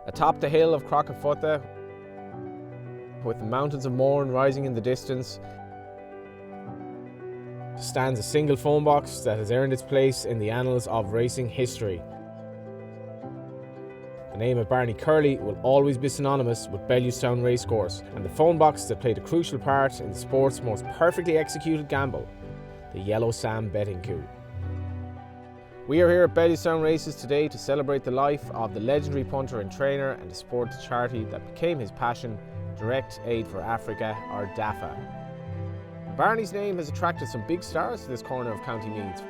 Atop the hill of Crockafutta, with the mountains of Mourne rising in the distance, stands a single phone box that has earned its place in the annals of racing history. The name of Barney Curley will always be synonymous with Bellewstown racecourse and the phone box that played a crucial part in the sport's most perfectly executed gamble, the Yellow Sam betting coup. We are here at Bellewstown Races today to celebrate the life of the legendary punter and trainer and to support the charity that became his passion, Direct Aid for Africa, or DAFA. Barney's name has attracted some big stars to this corner of County Meath.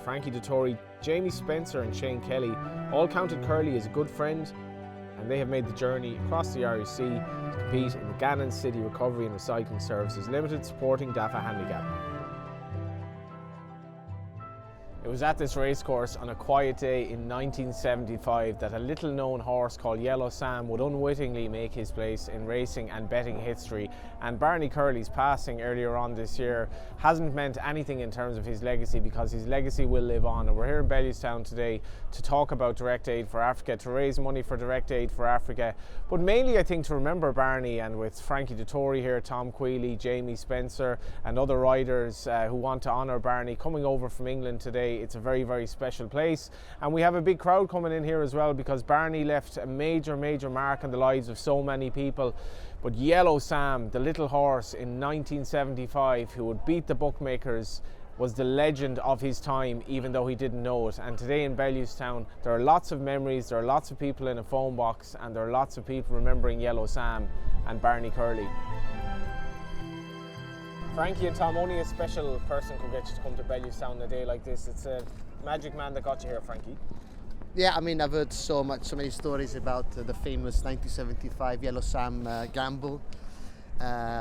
Frankie Dettori, Jamie Spencer and Shane Kelly all counted Curley as a good friend, and they have made the journey across the RUC to compete in the Gannon City Recovery and Recycling Services Limited supporting DAFA Handicap. It was at this racecourse on a quiet day in 1975 that a little-known horse called Yellow Sam would unwittingly make his place in racing and betting history, and Barney Curley's passing earlier on this year hasn't meant anything in terms of his legacy, because his legacy will live on. And we're here in Bellewstown today to talk about Direct Aid for Africa, to raise money for Direct Aid for Africa, but mainly I think to remember Barney, and with Frankie Dettori here, Tom Queally, Jamie Spencer and other riders who want to honour Barney coming over from England today. It's a very, very special place, and we have a big crowd coming in here as well, because Barney left a major mark on the lives of so many people. But Yellow Sam, the little horse in 1975 who would beat the bookmakers, was the legend of his time, even though he didn't know it. And today in Bellewstown there are lots of memories, there are lots of people in a phone box, and there are lots of people remembering Yellow Sam and Barney Curley. Frankie and Tom, only a special person could get you to come to Bellewstown on a day like this. It's a magic man that got you here, Frankie. Yeah, I mean, I've heard so many stories about the famous 1975 Yellow Sam gamble.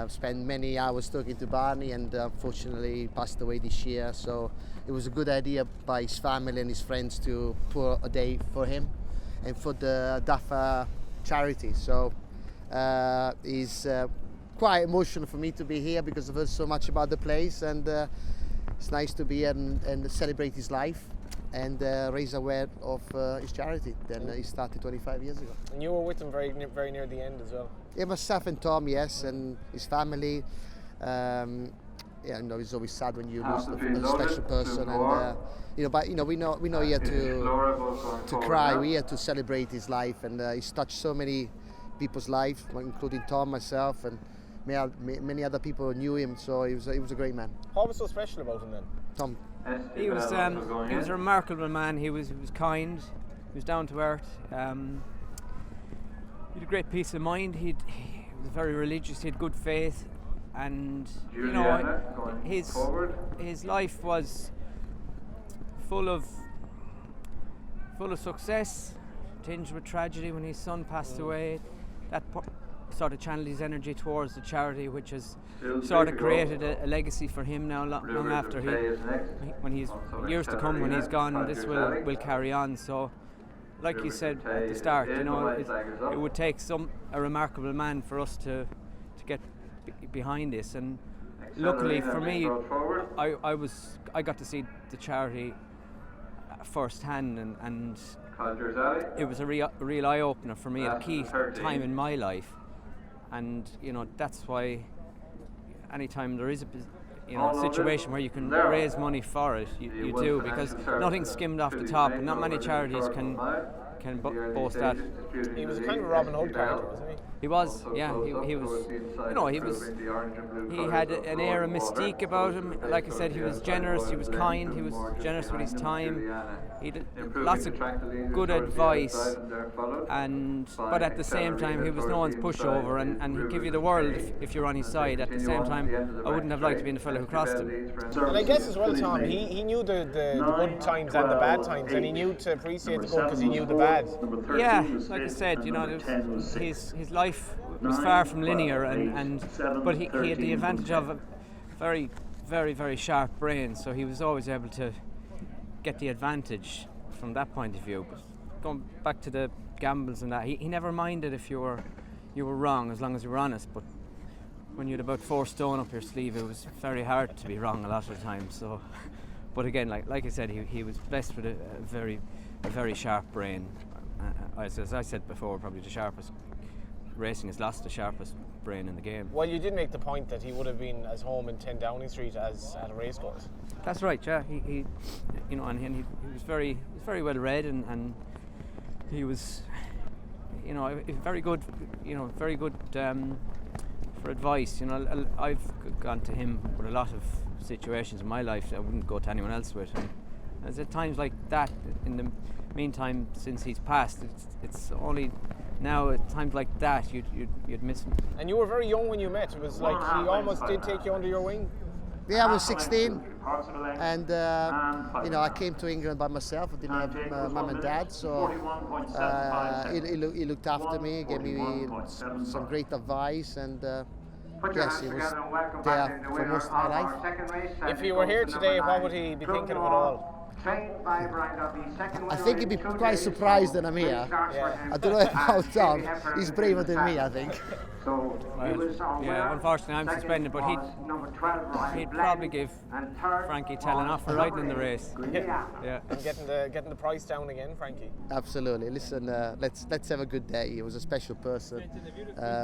Spent many hours talking to Barney, and unfortunately passed away this year. So it was a good idea by his family and his friends to put a day for him and for the DAFA charity. So he's quite emotional for me to be here, because I've heard so much about the place, and it's nice to be here and celebrate his life and raise awareness of his charity. Then he started 25 years ago. And you were with him very near the end as well. Yeah, myself and Tom, yes, and his family. Yeah, you know, it's always sad when you lose a special person, and but we're not here to cry. We're here to celebrate his life, and he's touched so many people's life, including Tom, myself, and many other people knew him. So he was a great man. What was so special about him then? Tom. He was a remarkable man. He was kind. He was down to earth. He had a great peace of mind. He was very religious. He had good faith, and his life was full of success, tinged with tragedy. When his son passed away, that sort of channeled his energy towards the charity, which has sort of created a legacy for him now, long after when he's years to come, when he's gone, this will carry on. So, like you said at the start, it would take a remarkable man for us to get behind this. And luckily for me, I got to see the charity firsthand, and it was a real eye opener for me at a key time in my life. And that's why anytime there is a situation where you can raise money for it, you do, because nothing's skimmed off the top, and not many charities can boast that. He was a kind of Robin Hood character, wasn't he? He was, yeah. He was. He had an air of mystique about him. Like I said, he was generous. He was kind. He was generous with his time. He had lots of good advice, but at the same time, he was no one's pushover, and he'd give you the world if you're on his side. At the same time, I wouldn't have liked to be the fellow who crossed him. And I guess as well, Tom, he knew the good times and the bad times, and he knew to appreciate the good because he knew the bad. Yeah, like I said, his life was far from linear, but he had the advantage of a very, very, very sharp brain, so he was always able to get the advantage from that point of view. But going back to the gambles and that, he never minded if you were wrong, as long as you were honest. But when you had about 4 stone up your sleeve, it was very hard to be wrong a lot of the time. So, but again, like I said, he was blessed with a very sharp brain, as I said before, probably the sharpest. Racing has lost the sharpest brain in the game. Well, you did make the point that he would have been as home in 10 Downing Street as at a racecourse. That's right, yeah. He you know, and he was very well read, and he was, you know, very good, you know, very good for advice. You know, I've gone to him with a lot of situations in my life that I wouldn't go to anyone else with. And as at times like that, in the meantime, since he's passed, it's only now at times like that you'd miss him. And you were very young when you met. It was like he almost did take you under your wing. Yeah, I was 16, and you know, I came to England by myself. I didn't have mum and dad, so he looked after me, gave me some great advice, and yes, he was there for most of my life. If he were here today, what would he be thinking of it all? I think he'd be quite surprised that I'm here. Yeah. I don't know about Tom. He's braver than me, I think. Yeah, unfortunately I'm suspended, but he'd probably give Frankie telling off for riding in the race. Yeah. And getting the price down again, Frankie. Absolutely. Listen, let's have a good day. He was a special person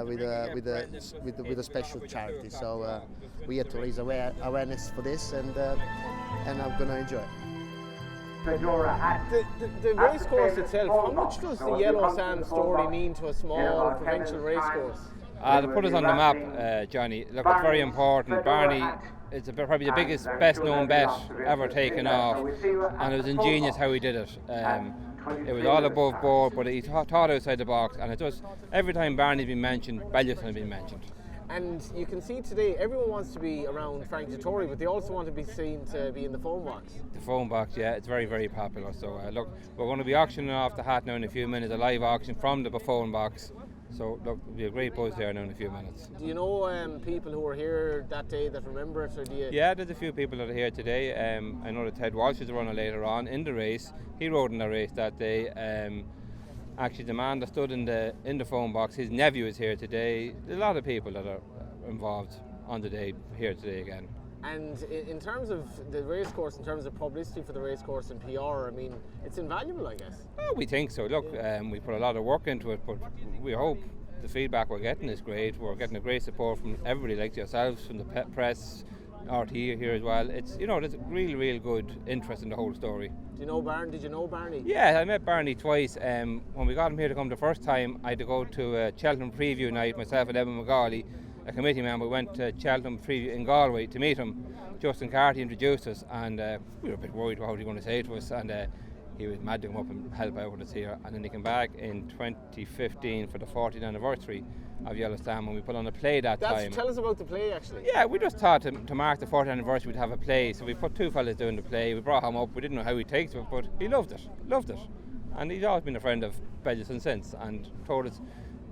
with a special charity. So we had to raise awareness for this, and I'm going to enjoy it. The racecourse itself, how much does the Yellow Sand story mean to a small provincial racecourse? To put us on the map, Johnny, look, it's very important. Barney, it's probably the biggest, best known bet ever taken off, and it was ingenious how he did it. It was all above board, but he thought outside the box, and it just, every time Barney's been mentioned, Bellewstown has been mentioned. And you can see today, everyone wants to be around Frank Dettori, but they also want to be seen to be in the phone box. The phone box, yeah, it's very, very popular. So look, we're going to be auctioning off the hat now in a few minutes, a live auction from the phone box. So look, there'll be a great buzz there now in a few minutes. Do you know people who were here that day that remember it, or do you? Yeah, there's a few people that are here today. I know that Ted Walsh is a runner later on in the race. He rode in the race that day. Actually, the man that stood in the phone box, his nephew is here today. There's a lot of people that are involved on the day here today again. And in terms of the racecourse, in terms of publicity for the racecourse and PR, I mean, it's invaluable, I guess. Well, we think so. Look, we put a lot of work into it, but we hope the feedback we're getting is great. We're getting a great support from everybody, like yourselves, from the press, RT here as well. It's, you know, there's really, real good interest in the whole story. Do you know Barney? Did you know Barney? Yeah, I met Barney twice. When we got him here to come the first time, I had to go to a Cheltenham preview night, myself and Evan McGauley, a committee man. We went to Cheltenham preview in Galway to meet him. Justin Carty introduced us, and we were a bit worried what he was going to say to us, and he was mad to come up and help out with us here. And then he came back in 2015 for the 40th anniversary of Bellewstown, when we put on a play that time. Tell us about the play, actually. Yeah, we just thought to mark the 40th anniversary we'd have a play, so we put two fellas doing the play. We brought him up. We didn't know how he'd take to it, but he loved it, and he's always been a friend of Bellewstown since, and told us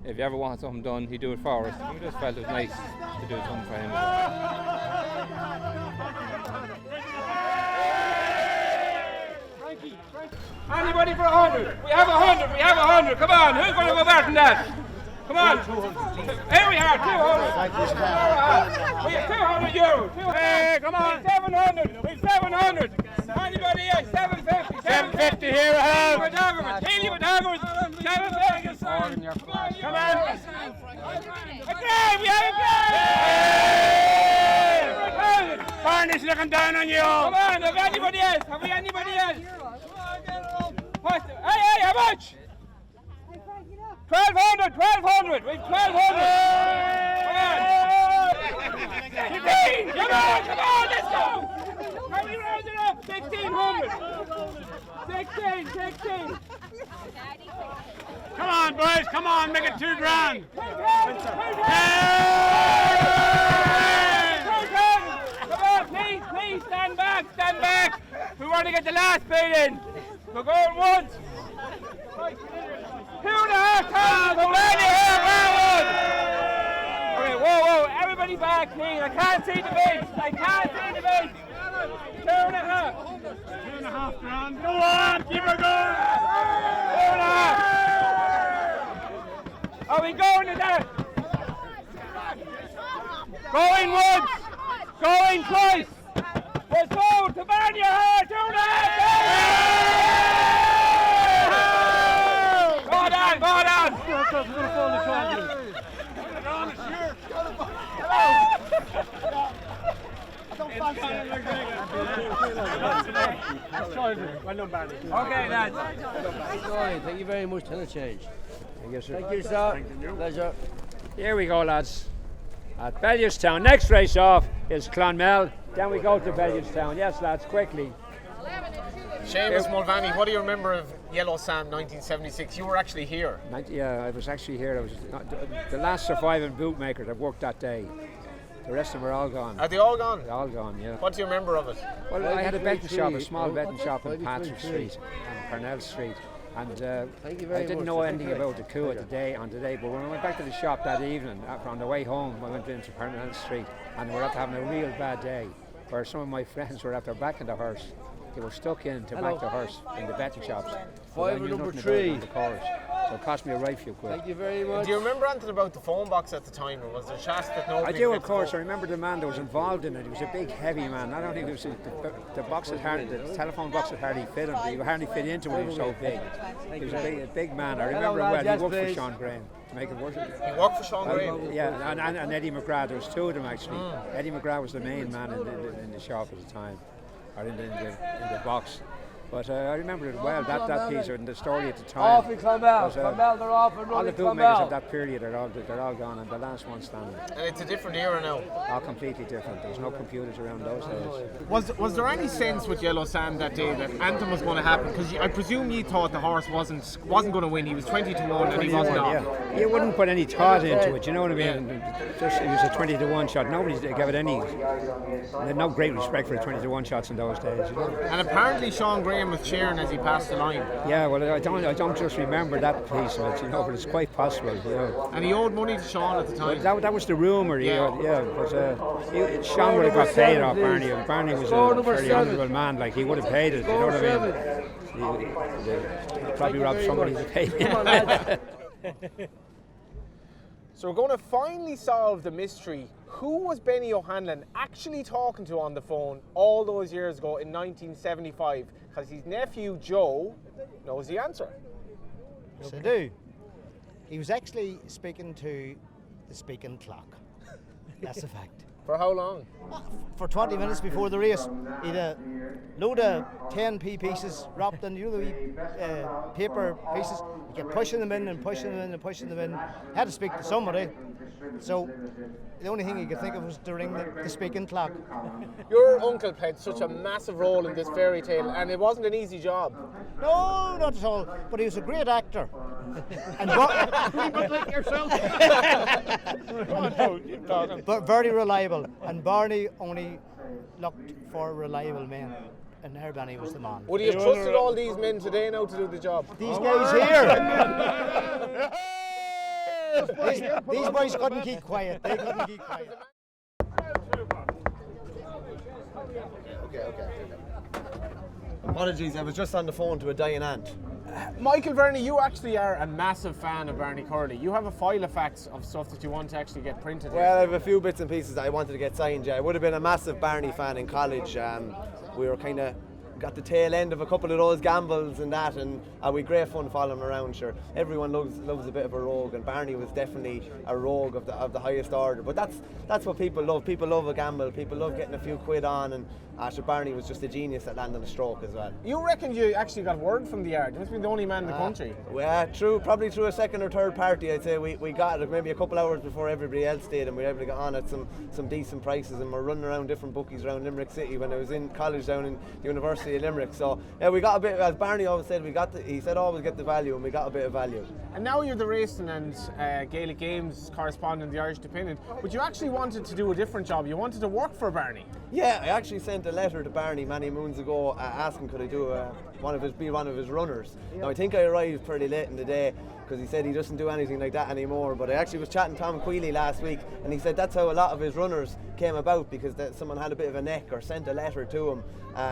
if you ever want something done, he'd do it for us. And we just felt it was nice to do something for him. Anybody for 100? We have 100. We have 100. Come on, who's going to go better than that? Come on. Here we are, 200. We have €200. Hey, come on. 700. We have 700. Anybody else? 750. 750 here. Healy with Doggers. 750. Come on. Again, we have a game. Barney's looking down on you. Come on. Have anybody else? Have we anybody else? Hey, how much? 1,200. We've 1,200. Come on, let's go. How many rounds it up? 1,600. 16. Come on, boys. Come on, make it $2,000. Come on, please, stand back. We want to get the last bait in. We're going once. 2.5 times. Okay, whoa, everybody back, please. I can't see the base. 2.5. 2.5 grand. Go on, keep her going. 2.5. Are we going to that? Going once. Going twice. Let's go to Barney. 2.5. Okay, lads. Thank you very much. Tell a change. Thank you, sir. Thank you, sir. Pleasure. Here we go, lads. At Bellewstown. Next race off is Clonmel. Then we go to Bellewstown. Yes, lads, quickly. Seamus Mulvaney, what do you remember of Yellow Sam 1976? You were actually here. Yeah, I was actually here. I was the last surviving bootmaker that worked that day. The rest of them are all gone. Are they all gone? They're all gone, yeah. What do you remember of it? Well, I had a betting shop, a small betting shop on Patrick Street and Parnell Street. And I didn't know anything about the coup on the day, but when I went back to the shop that evening, on the way home, I went into Parnell Street and we were after having a real bad day, where some of my friends were after backing the horse. They were stuck in to back the horse in the betting shops. Fiver number 3. The course. So it cost me a right few quid. Thank you very much. Do you remember anything about the phone box at the time, or was there chance that nobody? I do, of course. I remember the man that was involved in it. He was a big, heavy man. Not only was the box that the telephone box that hardly fit him, but he hardly fit into it. He was so big. He was a big man. I remember him well. He worked for Sean Graham to make it work. He worked for Sean Graham. Yeah, and Eddie McGrath. There was two of them actually. Eddie McGrath was the main man in the shop at the time, or in the box. But I remember it well, that piece and the story at the time. Off in Clonmel. Clonmel, they're off and all running the bootmakers of Clonmel. that period are all gone, and the last one standing. And it's a different era now. All completely different. There's no computers around those days. Was there any sense with Yellow Sam that day that anything was going to happen? Because I presume you thought the horse wasn't going to win. He was 20-1 and he wasn't off. Yeah. You wouldn't put any thought into it, you know what I mean? Just it was a 20-1 shot. Nobody gave it any. They had no great respect for the 20-1 shots in those days. You know? And apparently Sean Graham was cheering as he passed the line. Yeah, well, I don't just remember that piece of it, you know, but it's quite possible, you know. And he owed money to Sean at the time. That was the rumour, but Sean would have got paid off Barney. Barney was a very honourable man, like he would have paid it, you know what I mean? He probably robbed somebody to pay him. So we're going to finally solve the mystery. Who was Benny O'Hanlon actually talking to on the phone all those years ago in 1975? Because his nephew Joe knows the answer. Yes, I do. He was actually speaking to the speaking clock. That's a fact. For how long? For 20 minutes before the race, he had a load of 10p pieces wrapped in paper pieces. He kept pushing them in and pushing them in and pushing them in. Had to speak to somebody. So the only thing he could think of was to ring the speaking clock. Your uncle played such a massive role in this fairy tale, and it wasn't an easy job. No, not at all. But he was a great actor. And like yourself. but very reliable. And Barney only looked for reliable men. And Barney was the man. Would he have trusted all these men today now to do the job? These guys here. These boys couldn't keep quiet. They couldn't keep quiet. Okay. Apologies, I was just on the phone to a dying aunt. Michael Verney, you actually are a massive fan of Barney Curley. You have a file of facts of stuff that you want to actually get printed. Well, I have a few bits and pieces that I wanted to get signed. Yeah, I would have been a massive Barney fan in college. We were kind of got the tail end of a couple of those gambles and that, and we had great fun following him around. Sure, everyone loves a bit of a rogue, and Barney was definitely a rogue of the highest order. But that's what people love. People love a gamble. People love getting a few quid on, and Barney was just a genius at landing a stroke as well. You reckon you actually got word from the yard? You must be the only man in the country. Well, probably through a second or third party. I'd say we got it maybe a couple hours before everybody else did, and we were able to get on at some decent prices, and we're running around different bookies around Limerick City when I was in college down in the University of Limerick. So yeah, we got a bit, as Barney always said, he said always get the value, and we got a bit of value. And now you're the racing and Gaelic Games correspondent, the Irish Independent, but you actually wanted to do a different job. You wanted to work for Barney. Yeah, I actually sent a letter to Barney many moons ago asking could I do be one of his runners. Now I think I arrived pretty late in the day because he said he doesn't do anything like that anymore, but I actually was chatting to Tom Quealy last week, and he said that's how a lot of his runners came about, because someone had a bit of a neck or sent a letter to him.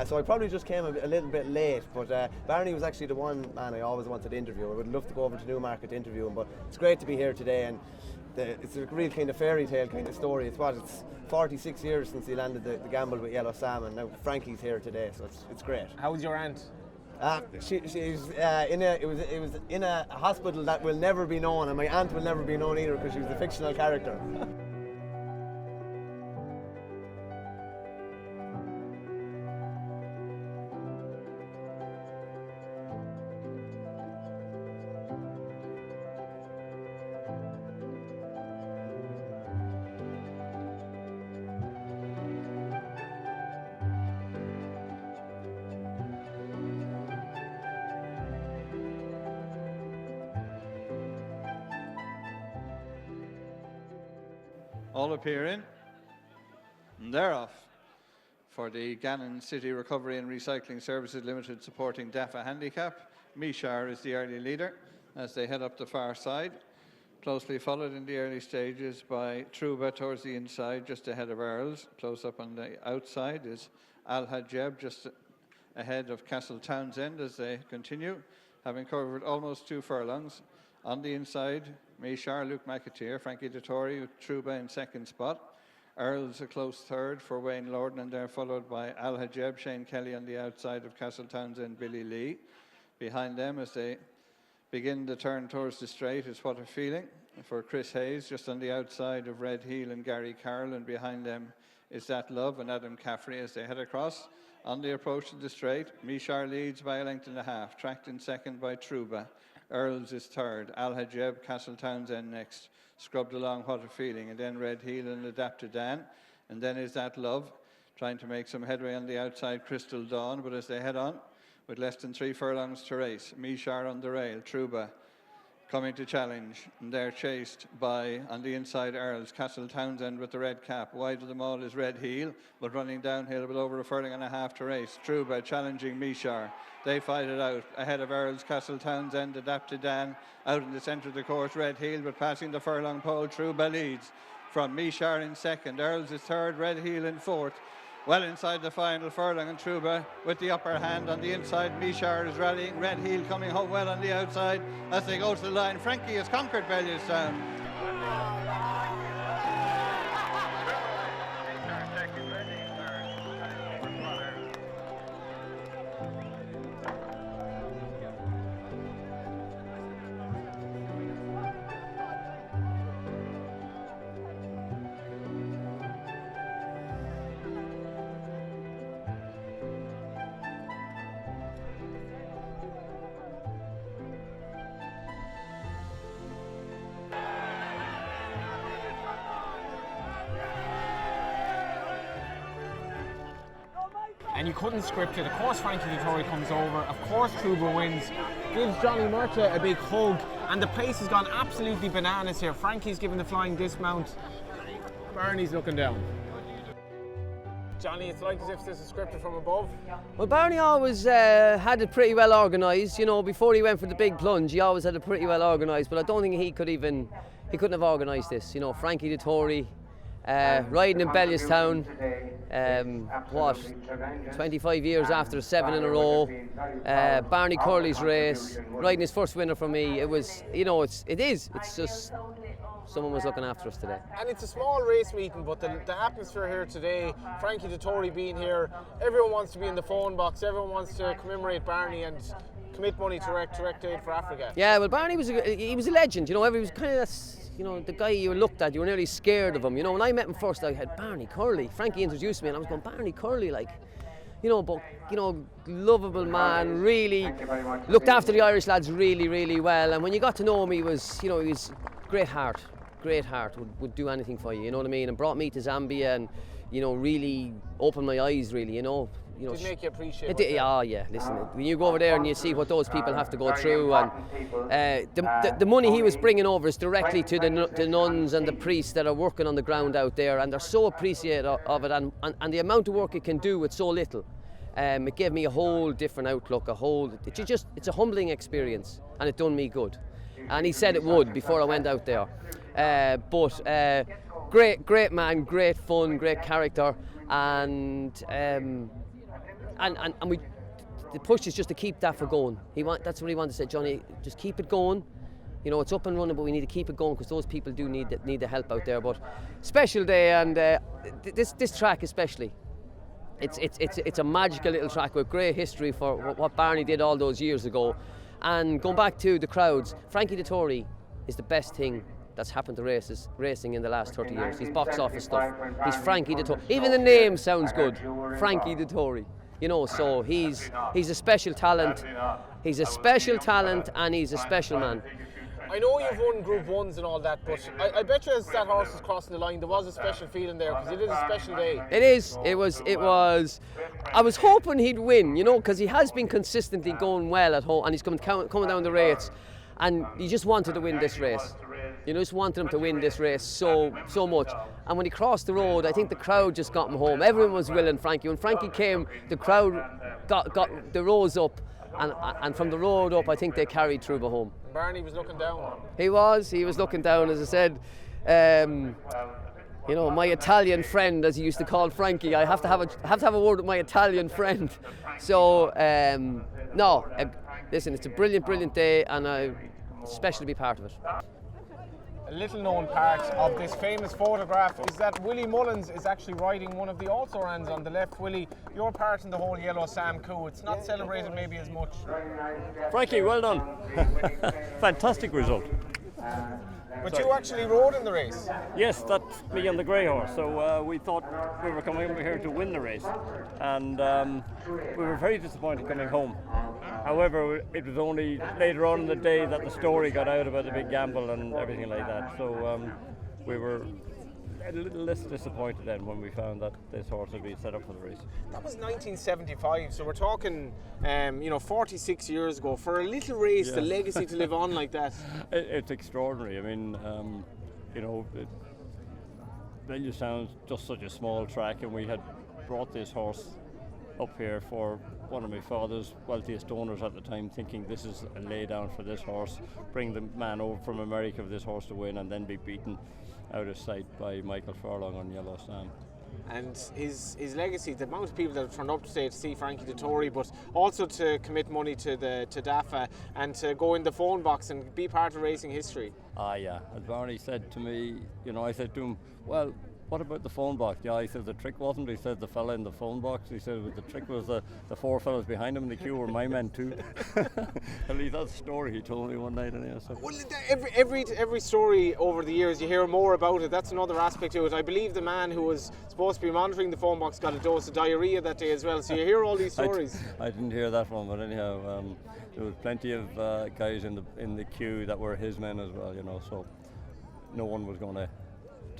So I probably just came a little bit late, but Barney was actually the one man I always wanted to interview. I would love to go over to Newmarket to interview him, but it's great to be here today, and it's a real kind of fairy tale kind of story. It's 46 years since he landed the gamble with Yellow Sam, and now Frankie's here today, so it's great. How's your aunt? She's it was in a hospital that will never be known, and my aunt will never be known either because she was a fictional character. All appearing, and they're off for the Gannon City Recovery and Recycling Services Limited supporting DAFA Handicap. Mishar is the early leader as they head up the far side, closely followed in the early stages by Truba towards the inside, just ahead of Earls. Close up on the outside is Al Hajeb, just ahead of Castle Townsend as they continue, having covered almost 2 furlongs. On the inside, Mishar, Luke McAteer, Frankie Dettori with Truba in second spot. Earls a close third for Wayne Lorden, and they're followed by Al Hajeb, Shane Kelly on the outside of Castle Townsend, Billy Lee. Behind them as they begin the turn towards the straight is What a Feeling for Chris Hayes, just on the outside of Red Heel and Gary Carroll, and behind them is That Love and Adam Caffrey as they head across. On the approach to the straight, Mishar leads by a length and a half, tracked in second by Truba. Earls is third, Al Hajeb, Castle Townsend next, scrubbed along What a Feeling, and then Red Heel and Adapt to Dan, and then is That Love, trying to make some headway on the outside, Crystal Dawn, but as they head on, with less than 3 furlongs to race, Mishar on the rail, Truba coming to challenge, and they're chased by, on the inside, Earls, Castle Townsend with the red cap. Wide of them all is Red Heel, but running downhill with over 1.5 furlongs to race. Truba challenging Mishar. They fight it out ahead of Earls, Castle Townsend, Adapt to Dan, out in the centre of the course, Red Heel, but passing the furlong pole, Truba leads from Mishar in second. Earls is third, Red Heel in fourth. Well inside the final furlong, and Truba with the upper hand on the inside. Mishar is rallying, Red Heel coming home well on the outside as they go to the line. Frankie has conquered Bellewstown. And you couldn't script it. Of course Frankie Dettori comes over, of course Truba wins, gives Johnny Murta a big hug, and the place has gone absolutely bananas here. Frankie's given the flying dismount, Barney's looking down. Johnny, it's like as if this is scripted from above. Well, Barney always had it pretty well organised. You know, before he went for the big plunge, he always had it pretty well organised, but I don't think he couldn't have organised this. You know, Frankie Dettori riding in Bellewstown, 25 years after 7 in a row. Barney Curley's race, riding his first winner for me. It was, you know, it's just someone was looking after us today. And it's a small race meeting, but the atmosphere here today, Frankie Dettori being here, everyone wants to be in the phone box, everyone wants to commemorate Barney and commit money to Direct Aid for Africa. Yeah, well, Barney was a legend. You know, he was kind of the guy you looked at, you were nearly scared of him. You know, when I met him first, I had Barney Curley. Frankie introduced me, and I was going, Barney Curley, like, you know, but, you know, lovable man, really looked after the Irish lads really, really well. And when you got to know him, he was great heart, would do anything for you, you know what I mean? And brought me to Zambia and, you know, really opened my eyes, really, you know. Did make you appreciate it? Yeah, listen, when you go over there and you see what those people have to go through, and the money he was bringing over is directly to the nuns and the priests that are working on the ground out there, and they're so appreciative of it, and the amount of work it can do with so little. It gave me a whole different outlook, it's a humbling experience, and it done me good. And he said it would before I went out there. But great man, great fun, great character, and we, the push is just to keep that for going. That's what he wanted to say, Johnny, just keep it going. You know, it's up and running, but we need to keep it going because those people do need the help out there. But special day, and this track especially, it's a magical little track with great history for what Barney did all those years ago. And going back to the crowds, Frankie Dettori is the best thing that's happened to racing in the last 30 years. He's box office stuff. He's Frankie Dettori. Even the name sounds good, Frankie Dettori. You know, so he's a special talent. He's a special talent, and he's a special man. I know you've won Group 1s and all that, but I bet you as that horse was crossing the line, there was a special feeling there, because it is a special day. It is. It was. I was hoping he'd win, you know, because he has been consistently going well at home, and he's coming down the rates, and he just wanted to win this race. You know, just wanted him to win this race so much. And when he crossed the road, I think the crowd just got him home. Everyone was willing Frankie. When Frankie came, the crowd got the rows up, and from the road up, I think they carried through the home. Barney was looking down. He was looking down, as I said. You know, my Italian friend, as he used to call Frankie. I have to have a word with my Italian friend. So listen, it's a brilliant day, and I'm special to be part of it. A little known part of this famous photograph is that Willie Mullins is actually riding one of the also-rans on the left. Willie, your part in the whole Yellow Sam coup, it's not celebrated maybe as much. Frankie, well done. Fantastic result. But you actually rode in the race? Yes, that's me on the grey horse. So we thought we were coming over here to win the race, and we were very disappointed coming home. However, it was only later on in the day that the story got out about the big gamble and everything like that. So we were a little less disappointed then when we found that this horse had been set up for the race. That was 1975, so we're talking 46 years ago. For a little race, the legacy to live on like that. It's extraordinary. I mean, Bellewstown's just such a small track, and we had brought this horse up here for one of my father's wealthiest owners at the time, thinking this is a lay down for this horse, bring the man over from America for this horse to win, and then be beaten out of sight by Michael Furlong on Yellow Sam. And his legacy, the amount of people that have turned up today to see Frankie Dettori, but also to commit money to DAFA and to go in the phone box and be part of racing history. Yeah. As Barney said to me, I said to him, well, what about the phone box? Yeah, he said the trick wasn't. He said the fella in the phone box. He said the trick was the four fellas behind him in the queue were my men too. At least that's the story he told me one night. Anyway, so. Well, every story over the years, you hear more about it. That's another aspect to it. I believe the man who was supposed to be monitoring the phone box got a dose of diarrhea that day as well. So you hear all these stories. I didn't hear that one, but anyhow, there was plenty of guys in the queue that were his men as well. So no one was going to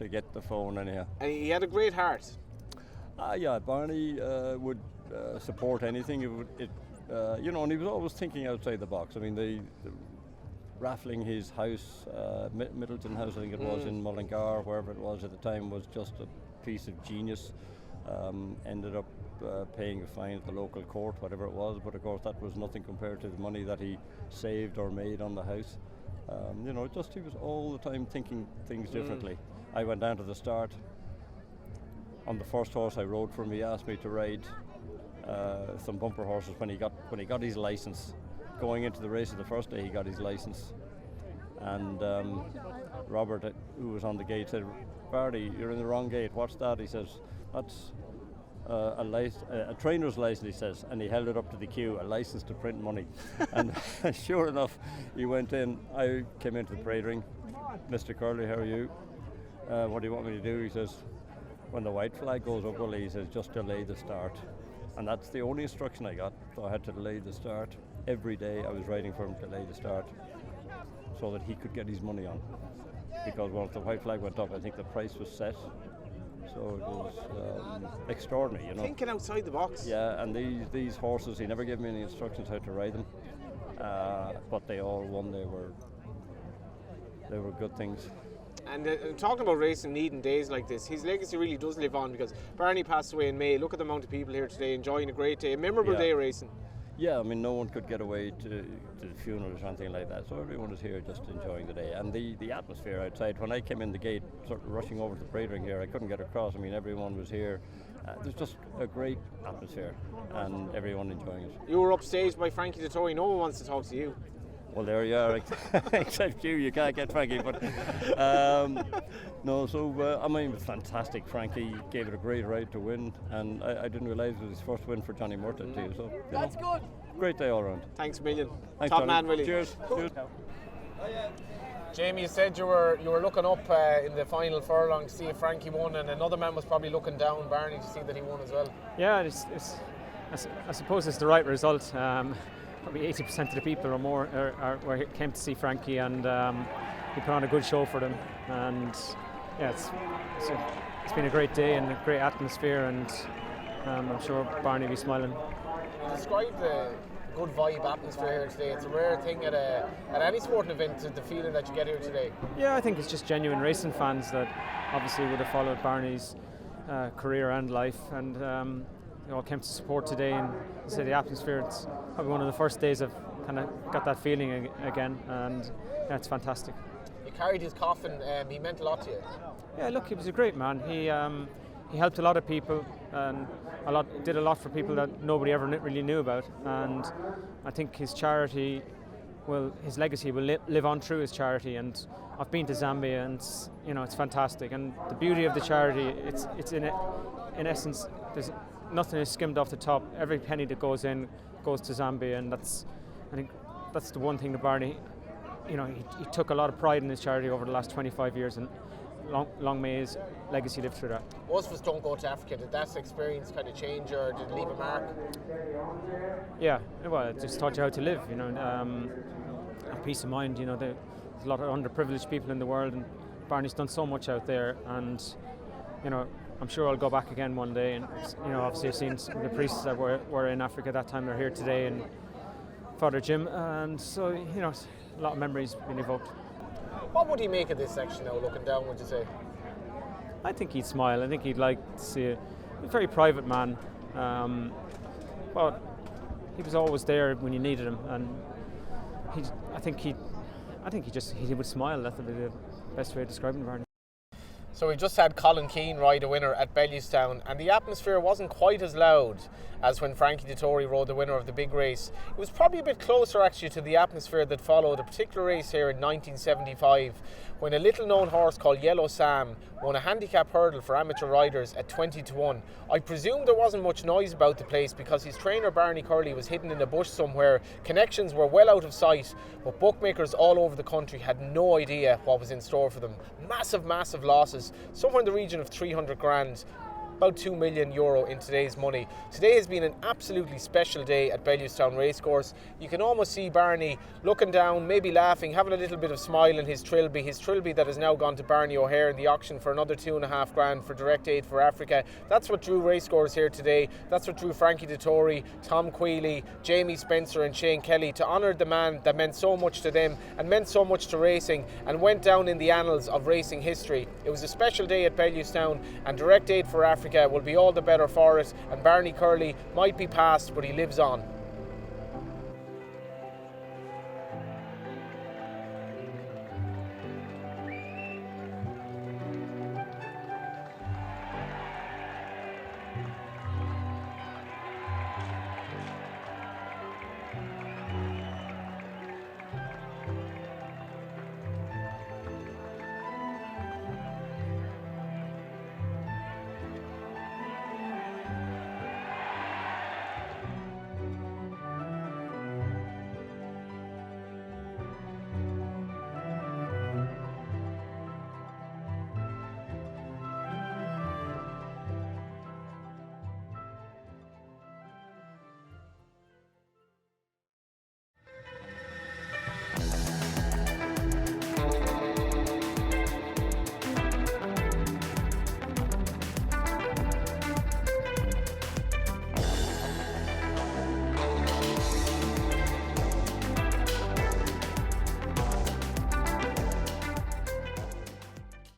get the phone anyhow. And he had a great heart. Yeah, Barney would support anything. And he was always thinking outside the box. I mean, the raffling his house, Middleton House, I think it was in Mullingar, wherever it was at the time, was just a piece of genius. Ended up paying a fine at the local court, whatever it was, but of course that was nothing compared to the money that he saved or made on the house. He was all the time thinking things differently. I went down to the start. On the first horse I rode for him, he asked me to ride some bumper horses when he got his license. Going into the race of the first day, he got his license. And Robert, who was on the gate, said, "Barney, you're in the wrong gate. What's that?" He says, "That's a trainer's license," he says, and he held it up to the queue, a license to print money. And sure enough, he went in. I came into the parade ring. "Mr. Curley, how are you? What do you want me to do?" He says, "When the white flag goes up, Willie," he says, "just delay the start." And that's the only instruction I got. So I had to delay the start. Every day I was riding for him to delay the start so that he could get his money on. Because once the white flag went up, I think the price was set. So it was extraordinary, Thinking outside the box. Yeah, and these horses, he never gave me any instructions how to ride them. But they all won. They were good things. And talking about racing needing days like this, his legacy really does live on, because Barney passed away in May. Look at the amount of people here today enjoying a great day, a memorable day of racing. Yeah, I mean, no one could get away to the funeral or something like that, so everyone was here just enjoying the day. And the atmosphere outside, when I came in the gate, sort of rushing over to the parade ring here, I couldn't get across. I mean, everyone was here. There's just a great atmosphere and everyone enjoying it. You were upstaged by Frankie Dettori. No one wants to talk to you. Well, there you are. Except you can't get Frankie. But no, so I mean, it was fantastic. Frankie gave it a great ride to win, and I didn't realise it was his first win for Johnny Murtagh too. So that's good. Great day all around. Thanks a million. Thanks, Top Johnny. man, Willie. Cheers. Cheers. Jamie, you said you were looking up in the final furlong to see if Frankie won, and another man was probably looking down, Barney, to see that he won as well. Yeah, I suppose it's the right result. Probably 80% of the people or more came to see Frankie, and he put on a good show for them. And yeah, it's been a great day and a great atmosphere, and I'm sure Barney will be smiling. Describe the good vibe atmosphere here today. It's a rare thing at any sporting event, the feeling that you get here today. Yeah, I think it's just genuine racing fans that obviously would have followed Barney's career and life, and they all came to support today. And I say the atmosphere, it's probably one of the first days I've kind of got that feeling again, and yeah, it's fantastic. You carried his coffin, he meant a lot to you. Yeah, look, he was a great man. He helped a lot of people and did a lot for people that nobody ever really knew about, and I think his charity his legacy will live on through his charity. And I've been to Zambia, and it's fantastic, and the beauty of the charity, it's in essence, there's nothing is skimmed off the top. Every penny that goes in goes to Zambia, and I think that's the one thing that Barney, he took a lot of pride in his charity over the last 25 years, and long may his legacy live through that. Most of us don't go to Africa. Did that experience kind of change, or did it leave a mark? Yeah, well, it just taught you how to live, peace of mind. There's a lot of underprivileged people in the world, and Barney's done so much out there, and I'm sure I'll go back again one day. And obviously I've seen some of the priests that were in Africa that time. They're here today, and Father Jim, and so a lot of memories being evoked. What would he make of this section now, looking down, would you say? I think he'd smile. I think he'd like to see a very private man, but he was always there when you needed him, and I think he would smile. That would be the best way of describing Barney. So we just had Colin Keane ride a winner at Bellewstown, and the atmosphere wasn't quite as loud as when Frankie Dettori rode the winner of the big race. It was probably a bit closer actually to the atmosphere that followed a particular race here in 1975, when a little known horse called Yellow Sam won a handicap hurdle for amateur riders at 20-1. I presume there wasn't much noise about the place because his trainer Barney Curley was hidden in a bush somewhere. Connections were well out of sight, but bookmakers all over the country had no idea what was in store for them. Massive losses, somewhere in the region of 300 grand. About €2 million in today's money. Today has been an absolutely special day at Bellewstown Racecourse. You can almost see Barney looking down, maybe laughing, having a little bit of smile in his trilby that has now gone to Barney O'Hare in the auction for another 2.5 grand for Direct Aid for Africa. That's what drew Racecourse here today. That's what drew Frankie Dettori, Tom Queally, Jamie Spencer and Shane Kelly to honour the man that meant so much to them and meant so much to racing and went down in the annals of racing history. It was a special day at Bellewstown, and Direct Aid for Africa will be all the better for it, and Barney Curley might be past, but he lives on.